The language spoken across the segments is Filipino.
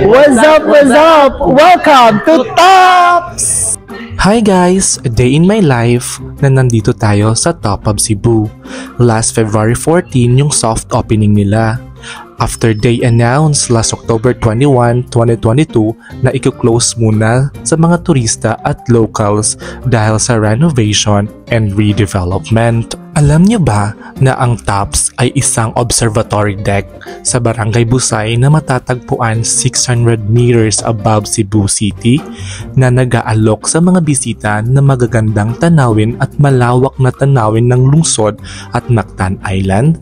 What's up? What's up? Welcome to Tops! Hi guys! A day in my life na nandito tayo sa Top of Cebu. Last February 14 yung soft opening nila. After they announced last October 21, 2022 na i-close muna sa mga turista at locals dahil sa renovation and redevelopment. Alam niyo ba na ang Tops ay isang observatory deck sa Barangay Busay na matatagpuan 600 meters above Cebu City na nag-aalok sa mga bisita na magagandang tanawin at malawak na tanawin ng lungsod at Mactan Island?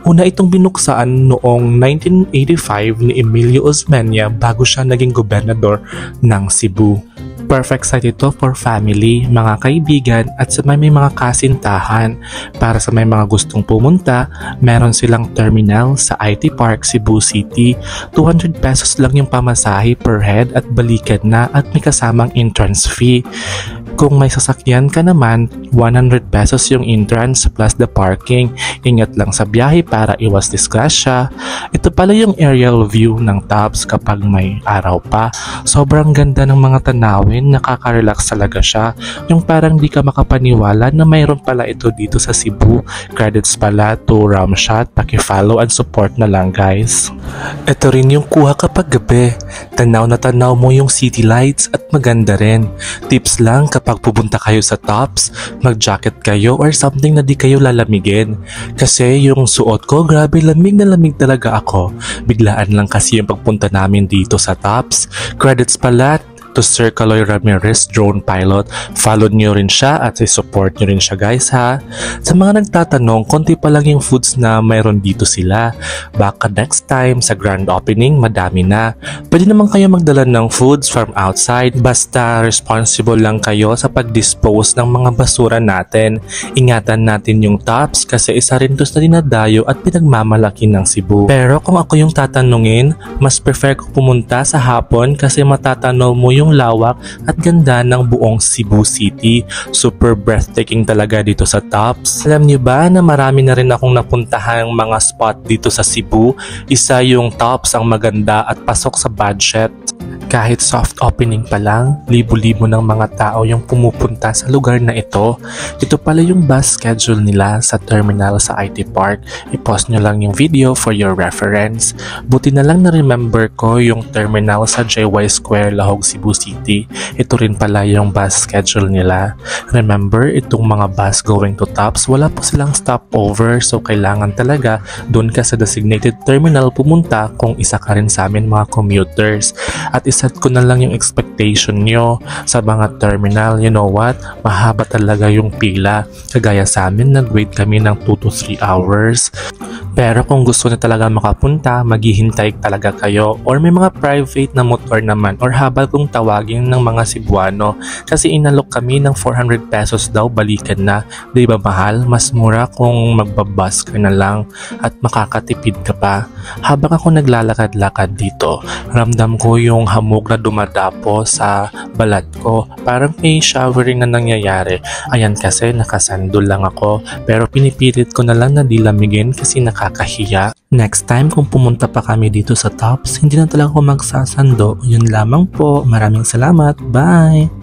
Una itong binuksan noong 1985 ni Emilio Osmeña bago siya naging gobernador ng Cebu. Perfect site ito for family, mga kaibigan at sa may mga kasintahan. Para sa may mga gustong pumunta, meron silang terminal sa IT Park Cebu City. 200 pesos lang yung pamasahe per head at balikan na at may kasamang entrance fee. Kung may sasakyan ka naman, 100 pesos yung entrance plus the parking. Ingat lang sa biyahe para iwas disgrasya. Ito pala yung aerial view ng Tops kapag may araw pa. Sobrang ganda ng mga tanawin, nakaka-relax talaga siya. Yung parang di ka makapaniwala na mayroon pala ito dito sa Cebu. Credits pala to Ramshot. Paki-follow and support na lang guys. Ito rin yung kuha kapag gabi. Tanaw na tanaw mo yung city lights at maganda rin. Tips lang kapag pupunta kayo sa Tops, mag-jacket kayo or something na di kayo lalamigin. Kasi yung suot ko, grabe lamig na lamig talaga ako. Biglaan lang kasi yung pagpunta namin dito sa Tops. Credits pala to Sir Caloy Ramirez, drone pilot. Follow nyo rin siya at support nyo rin siya guys ha. Sa mga nagtatanong, konti pa lang yung foods na mayroon dito sila. Baka next time sa grand opening, madami na. Pwede naman kayo magdala ng foods from outside. Basta responsible lang kayo sa pag-dispose ng mga basura natin. Ingatan natin yung Tops kasi isa rin to sa dinadayo at pinagmamalaki ng Cebu. Pero kung ako yung tatanungin, mas prefer ko pumunta sa hapon kasi matatanaw mo yung lawak at ganda ng buong Cebu City. Super breathtaking talaga dito sa Tops. Alam niyo ba na marami na rin akong napuntahang mga spot dito sa Cebu? Isa yung Tops ang maganda at pasok sa budget. Kahit soft opening pa lang, libo-libo ng mga tao yung pumupunta sa lugar na ito. Ito pala yung bus schedule nila sa terminal sa IT Park. I-post nyo lang yung video for your reference. Buti na lang na-remember ko yung terminal sa JY Square, Lahog, Cebu City. Ito rin pala yung bus schedule nila. Remember, itong mga bus going to Tops, wala po silang stopover so kailangan talaga doon ka sa designated terminal pumunta kung isa ka rin sa amin mga commuters. At iset ko na lang yung expectation nyo sa mga terminal. You know what? Mahaba talaga yung pila. Kagaya sa amin, nag-wait kami ng 2 to 3 hours. Pero kung gusto na talaga makapunta, maghihintay talaga kayo or may mga private na motor naman or habal kung tawagin ng mga Cebuano kasi inalok kami ng 400 pesos daw balikan na. Di ba mahal? Mas mura kung magbabus ka na lang at makakatipid ka pa. Habang ako naglalakad-lakad dito, ramdam ko yung hamog na dumadapo sa balat ko. Parang may showering na nangyayari. Ayan kasi nakasandol lang ako pero pinipilit ko na lang na di lamigin kasi nakakahiya. Next time kung pumunta pa kami dito sa Tops, hindi na talaga ako magsasando. Yun lamang po. Maraming salamat. Bye!